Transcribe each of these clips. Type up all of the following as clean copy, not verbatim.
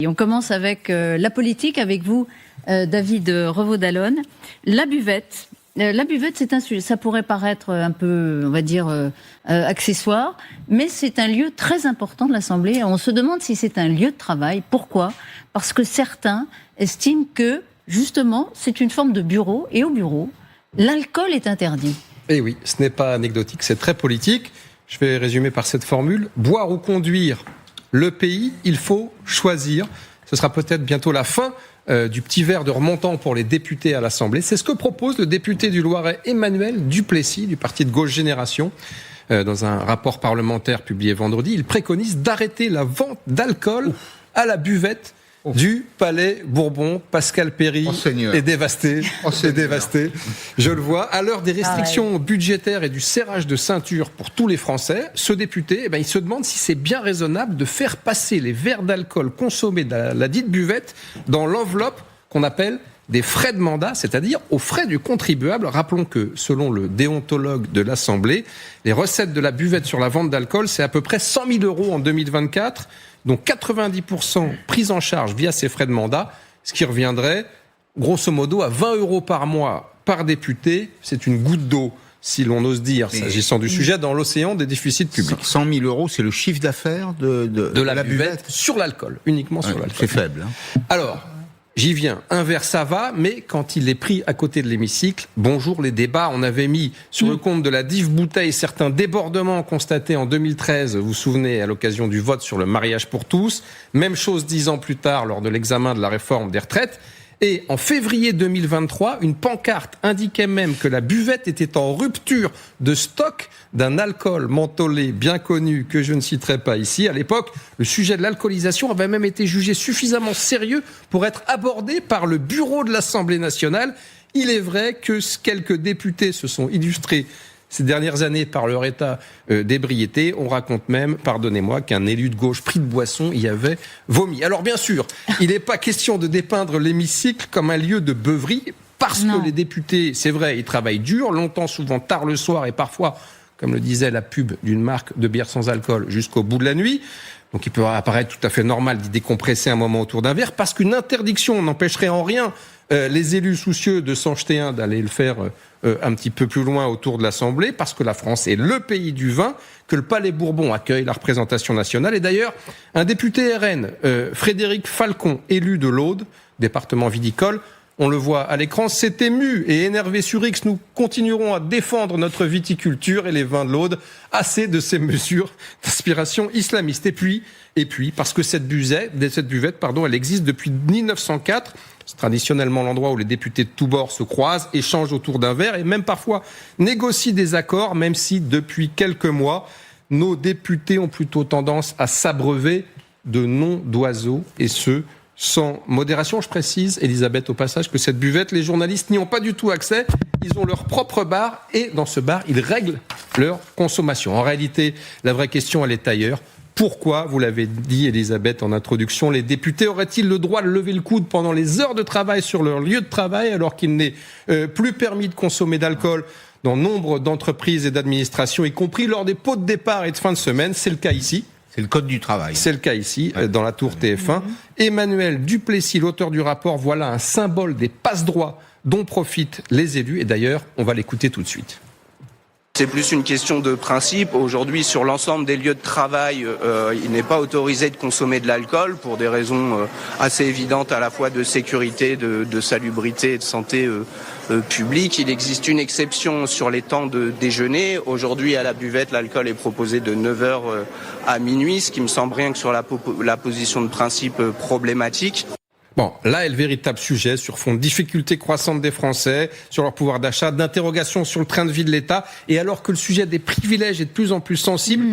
Et on commence avec la politique, avec vous, David Revaud-Dallon. La buvette, c'est un sujet, ça pourrait paraître un peu, on va dire, accessoire, mais c'est un lieu très important de l'Assemblée. On se demande si c'est un lieu de travail. Pourquoi ? Parce que certains estiment que, justement, c'est une forme de bureau, et au bureau, l'alcool est interdit. Eh oui, ce n'est pas anecdotique, c'est très politique. Je vais résumer par cette formule. Boire ou conduire le pays, il faut choisir. Ce sera peut-être bientôt la fin du petit verre de remontant pour les députés à l'Assemblée. C'est ce que propose le député du Loiret Emmanuel Duplessis du parti de gauche Génération. Dans un rapport parlementaire publié vendredi, il préconise d'arrêter la vente d'alcool à la buvette du Palais Bourbon. Pascal Péry est dévasté. C'est dévasté. Je le vois. À l'heure des restrictions budgétaires et du serrage de ceinture pour tous les Français, ce député, il se demande si c'est bien raisonnable de faire passer les verres d'alcool consommés de la dite buvette dans l'enveloppe qu'on appelle des frais de mandat, c'est-à-dire aux frais du contribuable. Rappelons que, selon le déontologue de l'Assemblée, les recettes de la buvette sur la vente d'alcool, c'est à peu près 100 000 € en 2024, dont 90% pris en charge via ces frais de mandat, ce qui reviendrait, grosso modo, à 20 € par mois par député. C'est une goutte d'eau, si l'on ose dire, s'agissant du sujet, dans l'océan des déficits publics. 100 000 €, c'est le chiffre d'affaires de la buvette sur l'alcool, uniquement sur l'alcool. C'est faible. Alors, j'y viens. Un verre, ça va, mais quand il est pris à côté de l'hémicycle, bonjour les débats. On avait mis sur le compte de la dive bouteille certains débordements constatés en 2013, vous vous souvenez, à l'occasion du vote sur le mariage pour tous. Même chose 10 ans plus tard, lors de l'examen de la réforme des retraites. Et en février 2023, une pancarte indiquait même que la buvette était en rupture de stock d'un alcool mentholé bien connu que je ne citerai pas ici. À l'époque, le sujet de l'alcoolisation avait même été jugé suffisamment sérieux pour être abordé par le bureau de l'Assemblée nationale. Il est vrai que quelques députés se sont illustrés ces dernières années par leur état d'ébriété. On raconte même, pardonnez-moi, qu'un élu de gauche pris de boisson y avait vomi. Alors bien sûr, il n'est pas question de dépeindre l'hémicycle comme un lieu de beuverie, parce que les députés, c'est vrai, ils travaillent dur, longtemps, souvent tard le soir, et parfois, comme le disait la pub d'une marque de bière sans alcool, jusqu'au bout de la nuit. Donc il peut apparaître tout à fait normal d'y décompresser un moment autour d'un verre, parce qu'une interdiction n'empêcherait en rien les élus soucieux de s'en jeter un, d'aller le faire un petit peu plus loin autour de l'Assemblée, parce que la France est le pays du vin, que le Palais Bourbon accueille la représentation nationale. Et d'ailleurs, un député RN, Frédéric Falcon, élu de l'Aude, département viticole, on le voit à l'écran, s'est ému et énervé sur X. Nous continuerons à défendre notre viticulture et les vins de l'Aude. Assez de ces mesures d'inspiration islamiste. Et puis, parce que cette buvette, elle existe depuis 1904. C'est traditionnellement l'endroit où les députés de tous bords se croisent, échangent autour d'un verre et même parfois négocient des accords, même si depuis quelques mois, nos députés ont plutôt tendance à s'abreuver de noms d'oiseaux, et ce, sans modération. Je précise, Elisabeth, au passage, que cette buvette, les journalistes n'y ont pas du tout accès. Ils ont leur propre bar et dans ce bar, ils règlent leur consommation. En réalité, la vraie question, elle est ailleurs. Pourquoi, vous l'avez dit, Elisabeth, en introduction, les députés auraient-ils le droit de lever le coude pendant les heures de travail sur leur lieu de travail, alors qu'il n'est plus permis de consommer d'alcool dans nombre d'entreprises et d'administrations, y compris lors des pots de départ et de fin de semaine? C'est le cas ici. C'est le code du travail. C'est le cas ici, dans la tour TF1. Emmanuel Duplessis, l'auteur du rapport, voilà un symbole des passe-droits dont profitent les élus. Et d'ailleurs, on va l'écouter tout de suite. C'est plus une question de principe. Aujourd'hui, sur l'ensemble des lieux de travail, il n'est pas autorisé de consommer de l'alcool pour des raisons assez évidentes à la fois de sécurité, de salubrité et de santé publique. Il existe une exception sur les temps de déjeuner. Aujourd'hui, à la buvette, l'alcool est proposé de 9h à minuit, ce qui me semble rien que sur la position de principe problématique. Bon, là est le véritable sujet sur fond de difficultés croissantes des Français, sur leur pouvoir d'achat, d'interrogations sur le train de vie de l'État. Et alors que le sujet des privilèges est de plus en plus sensible,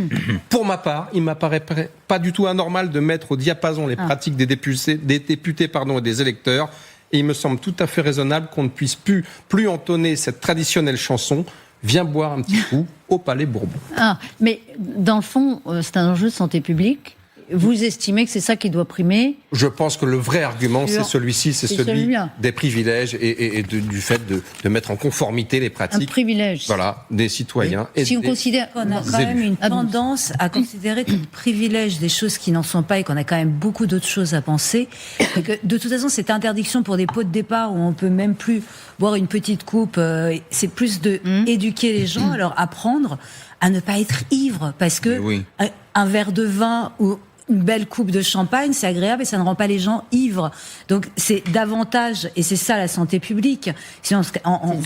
pour ma part, il m'apparaît pas du tout anormal de mettre au diapason les pratiques des députés et des électeurs. Et il me semble tout à fait raisonnable qu'on ne puisse plus entonner cette traditionnelle chanson « Viens boire un petit coup au Palais Bourbon ». Mais dans le fond, c'est un enjeu de santé publique. vous estimez que c'est ça qui doit primer? Je pense que le vrai argument, c'est celui-ci, c'est celui celui-là. des privilèges et du fait de mettre en conformité les Un pratiques, privilège. voilà, des citoyens. Et Si on des- considère On a quand même une tendance à considérer comme privilège des choses qui n'en sont pas et qu'on a quand même beaucoup d'autres choses à penser. Et que, de toute façon, cette interdiction pour des pots de départ où on peut même plus boire une petite coupe, c'est plus de éduquer les gens, à leur apprendre à ne pas être ivre. Parce que Oui. un verre de vin ou une belle coupe de champagne, c'est agréable et ça ne rend pas les gens ivres. Donc c'est davantage, et c'est ça la santé publique. Sinon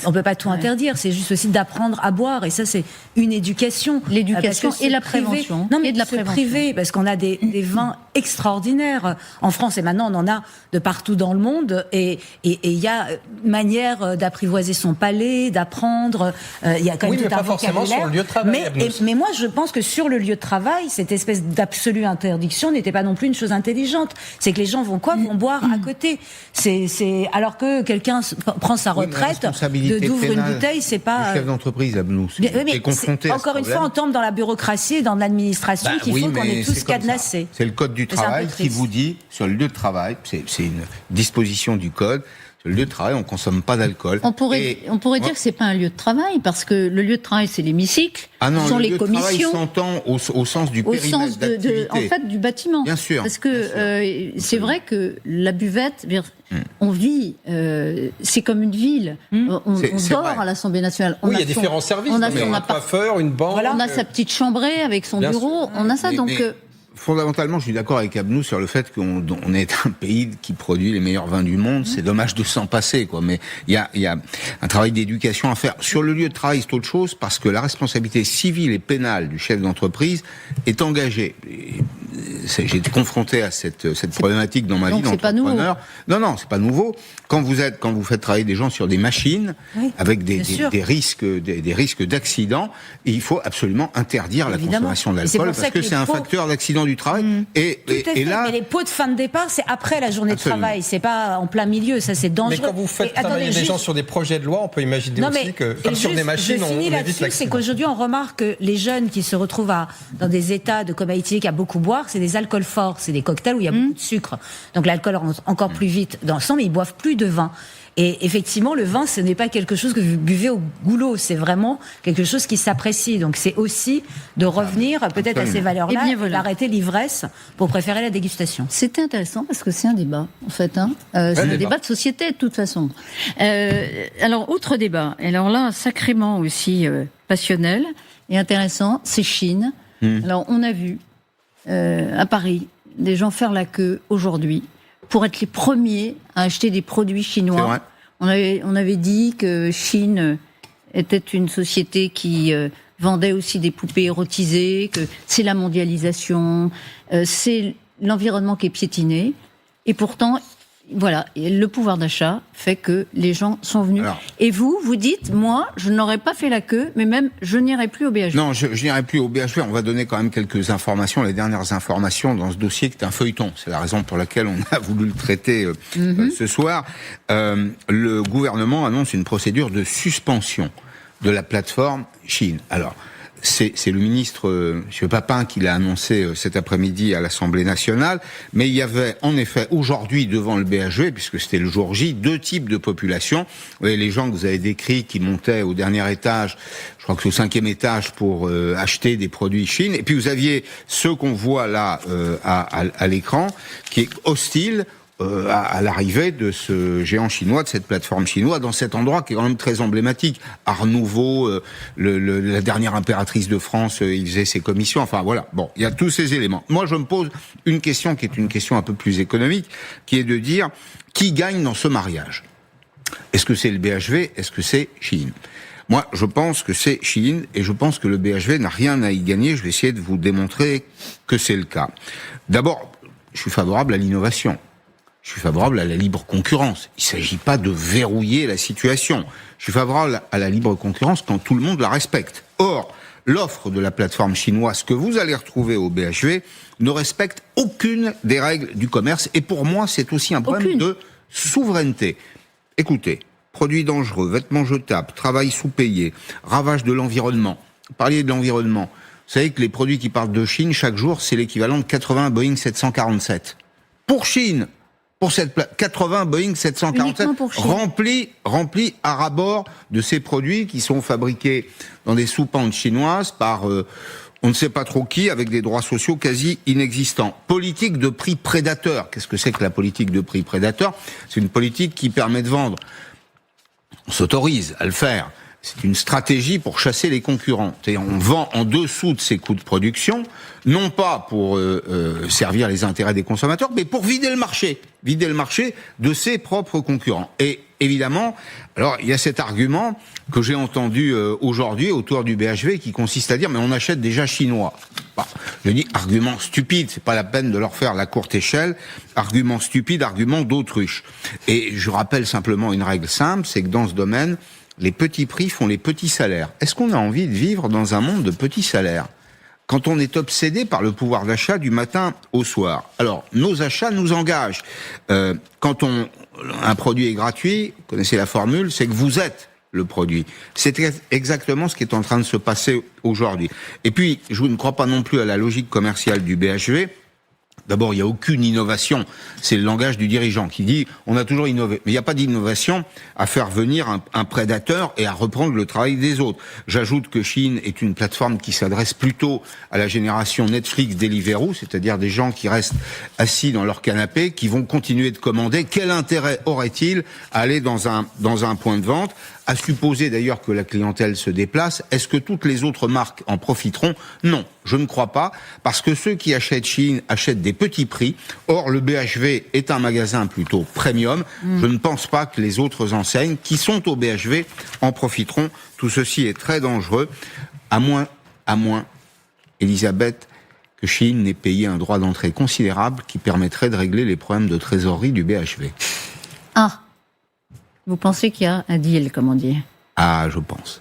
on peut pas tout interdire. C'est juste aussi d'apprendre à boire, et ça c'est une éducation. L'éducation Parce que et se la priver- prévention. Non mais Et de la se prévention. priver, parce qu'on a des vins extraordinaires en France, et maintenant on en a de partout dans le monde, et il y a manière d'apprivoiser son palais, d'apprendre. Il y a quand même Oui, tout mais un pas forcément vocabulaire. sur le lieu de travail, Abnous. Mais moi, je pense que sur le lieu de travail, cette espèce d'absolue interdiction n'était pas non plus une chose intelligente. C'est que les gens vont quoi? Vont boire à côté. C'est alors que quelqu'un prend sa Oui, mais la retraite, responsabilité d'ouvrir une pénale bouteille, c'est du pas. chef d'entreprise, Abnous, Mais est confronté à encore ce une fois, problème. on tombe dans la bureaucratie et dans l'administration qu'il Oui, faut qu'on mais ait tous c'est comme cadenassé. ça. C'est le code du C'est un peu travail qui triste. vous dit, sur le lieu de travail, c'est une disposition du code, sur le lieu de travail, on ne consomme pas d'alcool. On pourrait Et- dire que c'est pas un lieu de travail, parce que le lieu de travail, c'est l'hémicycle, Ah non, ce sont le les lieu de travail commissions, s'entend au sens du au périmètre sens d'activité. en fait, du bâtiment. Bien sûr, Parce que bien sûr. c'est vrai que la buvette, on vit, c'est comme une ville. On C'est dort vrai. à l'Assemblée nationale. Oui, il y a son- différents services. On a mais son un appart- coiffeur, une banque. Voilà, on a sa petite chambrée avec son Bien bureau. On a ça, Mais- donc. mais fondamentalement, je suis d'accord avec Abnou sur le fait qu'on est un pays qui produit les meilleurs vins du monde. C'est dommage de s'en passer, quoi. Mais il y a un travail d'éducation à faire. Sur le lieu de travail, c'est autre chose, parce que la responsabilité civile et pénale du chef d'entreprise est engagée. J'ai été confronté à cette problématique dans ma donc vie c'est pas nouveau. d'entrepreneur. Non, c'est pas nouveau. Quand vous faites travailler des gens sur des machines, Oui, avec bien sûr. des risques d'accident, il faut absolument interdire la Évidemment. consommation Et c'est d'alcool, pour ça parce que que c'est les un pots- facteur d'accident du travail. Et Tout à fait, là, mais les pots de fin de départ, c'est après la journée Absolument. de travail, c'est pas en plein milieu, ça c'est dangereux. Mais quand vous faites Et attendez, travailler des juste- gens sur des projets de loi, on peut imaginer aussi que, et comme sur juste, des machines, je on finis évite là-dessus, c'est l'accident. qu'aujourd'hui on remarque que les jeunes qui se retrouvent dans des états de comme Haïti qui a beaucoup boire, c'est des alcools forts, c'est des cocktails où il y a beaucoup de sucre. Donc l'alcool rentre encore plus vite dans le sang, mais ils boivent plus de vin. Et effectivement, le vin, ce n'est pas quelque chose que vous buvez au goulot, c'est vraiment quelque chose qui s'apprécie. Donc c'est aussi de revenir peut-être à ces valeurs-là Eh bien, et voilà. d'arrêter l'ivresse pour préférer la dégustation. C'était intéressant parce que c'est un débat, en fait. C'est un débat de société, de toute façon. Alors, autre débat. Alors là, sacrément aussi passionnel et intéressant, c'est Chine. Alors, on a vu à Paris des gens faire la queue aujourd'hui pour être les premiers à acheter des produits c'est chinois. vrai. On avait dit que Chine était une société qui vendait aussi des poupées érotisées, que c'est la mondialisation, c'est l'environnement qui est piétiné. Et pourtant, voilà, le pouvoir d'achat fait que les gens sont venus. Alors. Et vous dites, moi, je n'aurais pas fait la queue, mais même, je n'irai plus au BHV. Non, je n'irai plus au BHV. On va donner quand même quelques informations, les dernières informations dans ce dossier qui est un feuilleton. C'est la raison pour laquelle on a voulu le traiter ce soir. Le gouvernement annonce une procédure de suspension de la plateforme Chine. Alors, c'est le ministre M. Papin qui l'a annoncé cet après-midi à l'Assemblée nationale, mais il y avait en effet aujourd'hui devant le BHV, puisque c'était le jour J, deux types de populations. Vous voyez, les gens que vous avez décrits qui montaient au dernier étage, je crois que c'est au 5e étage pour acheter des produits Chine, et puis vous aviez ceux qu'on voit là à l'écran, qui est hostile à l'arrivée de ce géant chinois, de cette plateforme chinoise, dans cet endroit qui est quand même très emblématique. Art Nouveau, la dernière impératrice de France, il faisait ses commissions, enfin voilà. Bon, il y a tous ces éléments. Moi, je me pose une question qui est une question un peu plus économique, qui est de dire, qui gagne dans ce mariage ? Est-ce que c'est le BHV ? Est-ce que c'est Chine ? Moi, je pense que c'est Chine, et je pense que le BHV n'a rien à y gagner. Je vais essayer de vous démontrer que c'est le cas. D'abord, je suis favorable à l'innovation. Je suis favorable à la libre concurrence. Il ne s'agit pas de verrouiller la situation. Je suis favorable à la libre concurrence quand tout le monde la respecte. Or, l'offre de la plateforme chinoise que vous allez retrouver au BHV ne respecte aucune des règles du commerce. Et pour moi, c'est aussi un problème de souveraineté. Écoutez, produits dangereux, vêtements jetables, travail sous-payé, ravage de l'environnement. Parliez de l'environnement. savez que les produits qui partent de Chine, chaque jour, c'est l'équivalent de 80 Boeing 747. Pour Chine, pour cette 80 Boeing 747 remplis à ras-bord de ces produits qui sont fabriqués dans des soupentes chinoises par on ne sait pas trop qui, avec des droits sociaux quasi inexistants. Politique de prix prédateur. Qu'est-ce que c'est que la politique de prix prédateur? C'est une politique qui permet de vendre. On s'autorise à le faire. C'est une stratégie pour chasser les concurrents. C'est-à-dire, on vend en dessous de ses coûts de production, non pas pour servir les intérêts des consommateurs, mais pour vider le marché de ses propres concurrents. Et évidemment, alors il y a cet argument que j'ai entendu aujourd'hui autour du BHV qui consiste à dire mais on achète déjà chinois. Bon, je dis argument stupide, c'est pas la peine de leur faire la courte échelle. Argument stupide, argument d'autruche. Et je rappelle simplement une règle simple, c'est que dans ce domaine, les petits prix font les petits salaires. Est-ce qu'on a envie de vivre dans un monde de petits salaires quand on est obsédé par le pouvoir d'achat du matin au soir? Alors, nos achats nous engagent. Quand un produit est gratuit, vous connaissez la formule, c'est que vous êtes le produit. C'est exactement ce qui est en train de se passer aujourd'hui. Et puis, je ne crois pas non plus à la logique commerciale du BHV. D'abord, il n'y a aucune innovation. C'est le langage du dirigeant qui dit on a toujours innové. Mais il n'y a pas d'innovation à faire venir un prédateur et à reprendre le travail des autres. J'ajoute que Shein est une plateforme qui s'adresse plutôt à la génération Netflix, Deliveroo, c'est-à-dire des gens qui restent assis dans leur canapé, qui vont continuer de commander. Quel intérêt aurait-il à aller dans un point de vente? À supposer d'ailleurs que la clientèle se déplace, est-ce que toutes les autres marques en profiteront? Non, je ne crois pas, parce que ceux qui achètent Shein achètent des petits prix. Or, le BHV est un magasin plutôt premium. Je ne pense pas que les autres enseignes qui sont au BHV en profiteront. Tout ceci est très dangereux, à moins, Elisabeth, que Shein n'ait payé un droit d'entrée considérable qui permettrait de régler les problèmes de trésorerie du BHV. Ah, vous pensez qu'il y a un deal, comme on dit? Ah, je pense.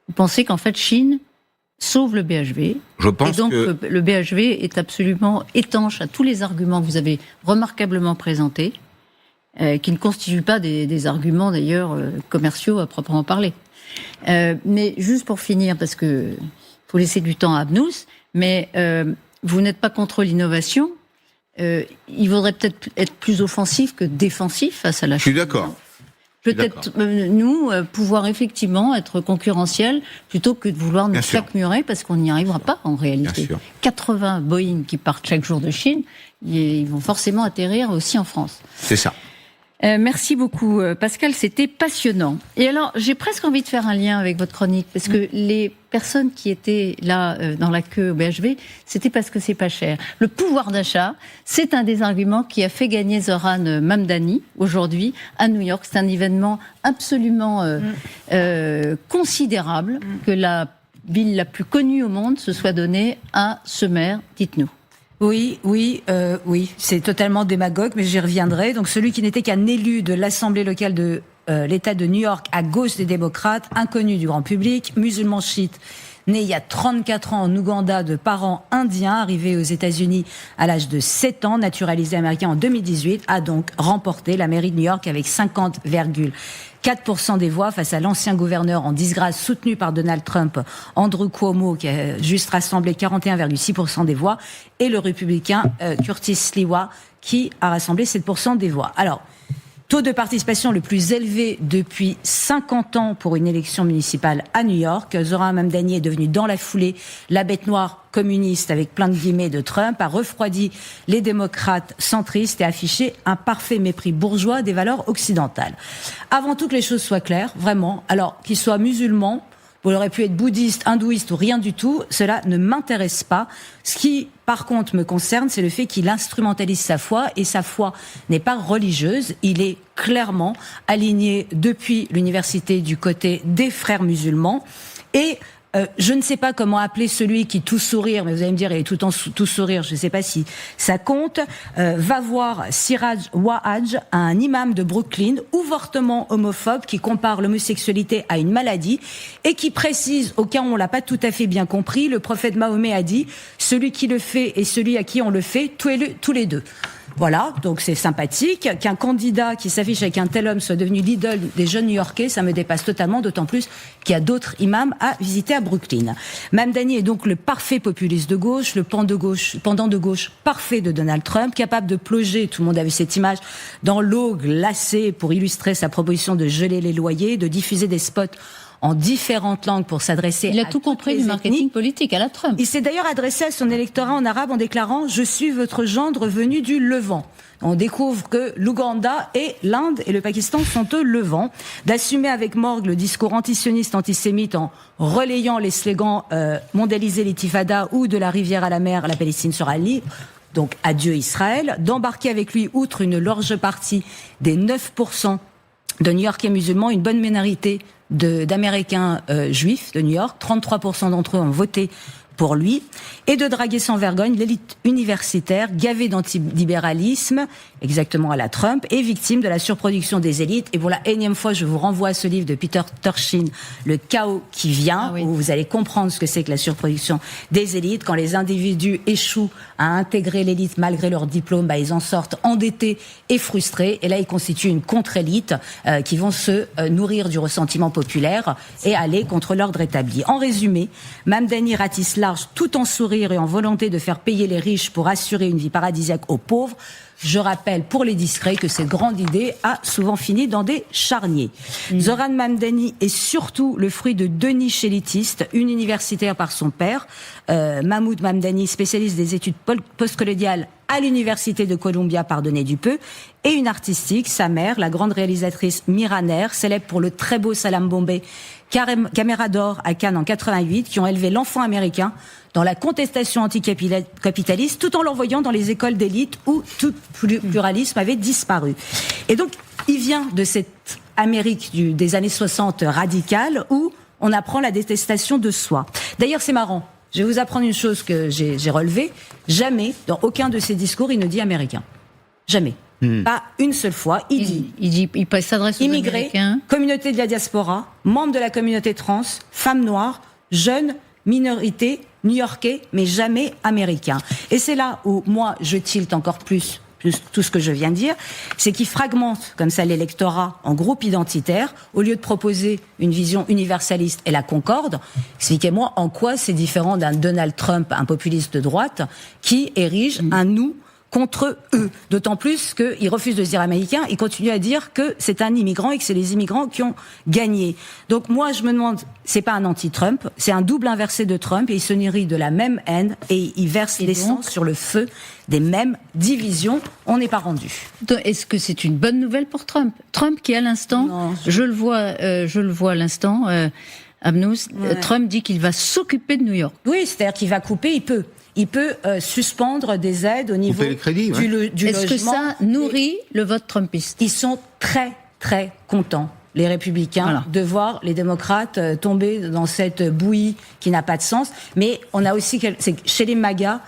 Vous pensez qu'en fait, Shein sauve le BHV? Je pense et donc, que le BHV est absolument étanche à tous les arguments que vous avez remarquablement présentés, qui ne constituent pas des arguments, d'ailleurs, commerciaux à proprement parler. Mais juste pour finir, parce que faut laisser du temps à Abnous, mais vous n'êtes pas contre l'innovation. Il vaudrait peut-être être plus offensif que défensif face à la Chine. Je suis d'accord. Peut-être nous pouvoir effectivement être concurrentiels plutôt que de vouloir nous claquemurer parce qu'on n'y arrivera pas en réalité. 80 Boeing qui partent chaque jour de Chine, ils vont forcément atterrir aussi en France. C'est ça. Merci beaucoup Pascal, c'était passionnant. Et alors j'ai presque envie de faire un lien avec votre chronique parce que les personnes qui étaient là dans la queue au BHV, c'était parce que c'est pas cher. Le pouvoir d'achat, c'est un des arguments qui a fait gagner Zoran Mamdani aujourd'hui à New York. C'est un événement absolument considérable que la ville la plus connue au monde se soit donnée à ce maire. Dites-nous. Oui, c'est totalement démagogue, mais j'y reviendrai. Donc celui qui n'était qu'un élu de l'Assemblée locale de l'État de New York à gauche des démocrates, inconnu du grand public, musulman chiite, né il y a 34 ans en Ouganda de parents indiens, arrivé aux États-Unis à l'âge de 7 ans, naturalisé américain en 2018, a donc remporté la mairie de New York avec 50,4% des voix face à l'ancien gouverneur en disgrâce soutenu par Donald Trump, Andrew Cuomo, qui a juste rassemblé 41,6% des voix, et le républicain Curtis Sliwa, qui a rassemblé 7% des voix. Alors, taux de participation le plus élevé depuis 50 ans pour une élection municipale à New York. Zoran Mamdani est devenu dans la foulée la bête noire communiste avec plein de guillemets de Trump, a refroidi les démocrates centristes et affiché un parfait mépris bourgeois des valeurs occidentales. Avant tout que les choses soient claires, vraiment, alors qu'il soit musulman, vous aurez pu être bouddhiste, hindouiste ou rien du tout, cela ne m'intéresse pas. Ce qui, par contre, me concerne, c'est le fait qu'il instrumentalise sa foi, et sa foi n'est pas religieuse. Il est clairement aligné depuis l'université du côté des frères musulmans. Et je ne sais pas comment appeler celui qui tout sourire, mais vous allez me dire, il est tout le temps tout sourire, je ne sais pas si ça compte, va voir Siraj Wahaj, un imam de Brooklyn, ouvertement homophobe, qui compare l'homosexualité à une maladie et qui précise, au cas où on l'a pas tout à fait bien compris, le prophète Mahomet a dit, celui qui le fait et celui à qui on le fait, tous les deux. Voilà, donc c'est sympathique. Qu'un candidat qui s'affiche avec un tel homme soit devenu l'idole des jeunes New-Yorkais, ça me dépasse totalement, d'autant plus qu'il y a d'autres imams à visiter à Brooklyn. Mamdani est donc le parfait populiste de gauche, le pendant de gauche parfait de Donald Trump, capable de plonger, tout le monde a vu cette image, dans l'eau glacée pour illustrer sa proposition de geler les loyers, de diffuser des spots en différentes langues pour s'adresser à Il a tout compris du marketing politique à la Trump. Il s'est d'ailleurs adressé à son électorat en arabe en déclarant « Je suis votre gendre venu du Levant ». On découvre que l'Ouganda et l'Inde et le Pakistan sont au Levant. D'assumer avec morgue le discours antisioniste, antisémite en relayant les slogans mondialiser l'intifada ou de la rivière à la mer, la Palestine sera libre. Donc adieu Israël. D'embarquer avec lui, outre une large partie des 9% de New-Yorkais musulmans, une bonne minorité d'Américains juifs de New York, 33% d'entre eux ont voté pour lui, et de draguer sans vergogne l'élite universitaire gavée d'antilibéralisme, exactement à la Trump, et victime de la surproduction des élites. Et pour la énième fois, je vous renvoie à ce livre de Peter Turchin, Le chaos qui vient, où vous allez comprendre ce que c'est que la surproduction des élites. Quand les individus échouent à intégrer l'élite malgré leur diplôme, ils en sortent endettés et frustrés. Et là, ils constituent une contre-élite qui vont se nourrir du ressentiment populaire et aller contre l'ordre établi. En résumé, Mamdani ratisse large tout en sourire et en volonté de faire payer les riches pour assurer une vie paradisiaque aux pauvres. Je rappelle pour les discrets que cette grande idée a souvent fini dans des charniers. Zoran Mamdani est surtout le fruit de deux niches élitistes, une universitaire par son père, Mahmoud Mamdani, spécialiste des études postcoloniales à l'université de Columbia, pardonnez du peu, et une artistique, sa mère, la grande réalisatrice Mira Nair, célèbre pour le très beau Salam Bombay, Caméra d'or à Cannes en 88, qui ont élevé l'enfant américain dans la contestation anticapitaliste, tout en l'envoyant dans les écoles d'élite où tout pluralisme avait disparu. Et donc, il vient de cette Amérique des années 60 radicale où on apprend la détestation de soi. D'ailleurs, c'est marrant. Je vais vous apprendre une chose que j'ai relevée. Jamais, dans aucun de ses discours, il ne dit américain. Jamais. Pas une seule fois. Il s'adresse aux immigrés, Américains. Communauté de la diaspora, membres de la communauté trans, femmes noires, jeunes, minorités, new-yorkais, mais jamais américains. Et c'est là où, moi, je tilte encore plus tout ce que je viens de dire, c'est qu'il fragmente comme ça l'électorat en groupe identitaire, au lieu de proposer une vision universaliste et la concorde. Expliquez-moi en quoi c'est différent d'un Donald Trump, un populiste de droite, qui érige un nous contre eux. D'autant plus qu'il refuse de se dire américain, il continue à dire que c'est un immigrant et que c'est les immigrants qui ont gagné. Donc moi, je me demande, c'est pas un anti-Trump, c'est un double inversé de Trump et il se nourrit de la même haine et il verse l'essence sur le feu des mêmes divisions. On n'est pas rendu. Est-ce que c'est une bonne nouvelle pour Trump ? Trump qui, à l'instant, je le vois à l'instant, Abnous, Trump dit qu'il va s'occuper de New York. Oui, c'est-à-dire qu'il va couper, il peut suspendre des aides au niveau les crédits, du logement. Est-ce que ça nourrit le vote trumpiste ? Ils sont très, très contents, les républicains, de voir les démocrates tomber dans cette bouillie qui n'a pas de sens. Mais on a aussi, chez les MAGA,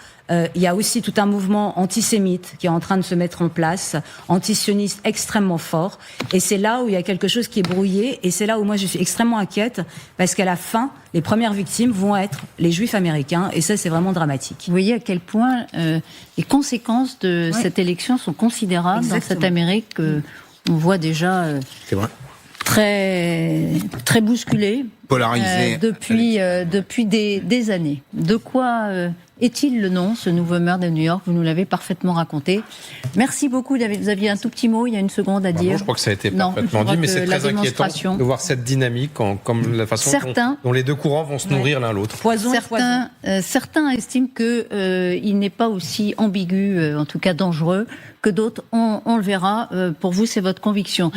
il y a aussi tout un mouvement antisémite qui est en train de se mettre en place, antisioniste extrêmement fort. Et c'est là où il y a quelque chose qui est brouillé. Et c'est là où moi je suis extrêmement inquiète, parce qu'à la fin, les premières victimes vont être les juifs américains. Et ça, c'est vraiment dramatique. Vous voyez à quel point les conséquences de cette élection sont considérables. Exactement. Dans cette Amérique on voit déjà c'est vrai. très bousculée. Polarisée. Depuis des années. De quoi est-il le nom, ce nouveau maire de New York ? Vous nous l'avez parfaitement raconté. Merci beaucoup, David. Vous aviez un tout petit mot, il y a une seconde à dire. Non, je crois que ça a été parfaitement dit, mais c'est très inquiétant de voir cette dynamique, comme la façon dont les deux courants vont se nourrir l'un l'autre. Certains estiment qu'il n'est pas aussi ambigu, en tout cas dangereux, que d'autres. On le verra. Pour vous, c'est votre conviction.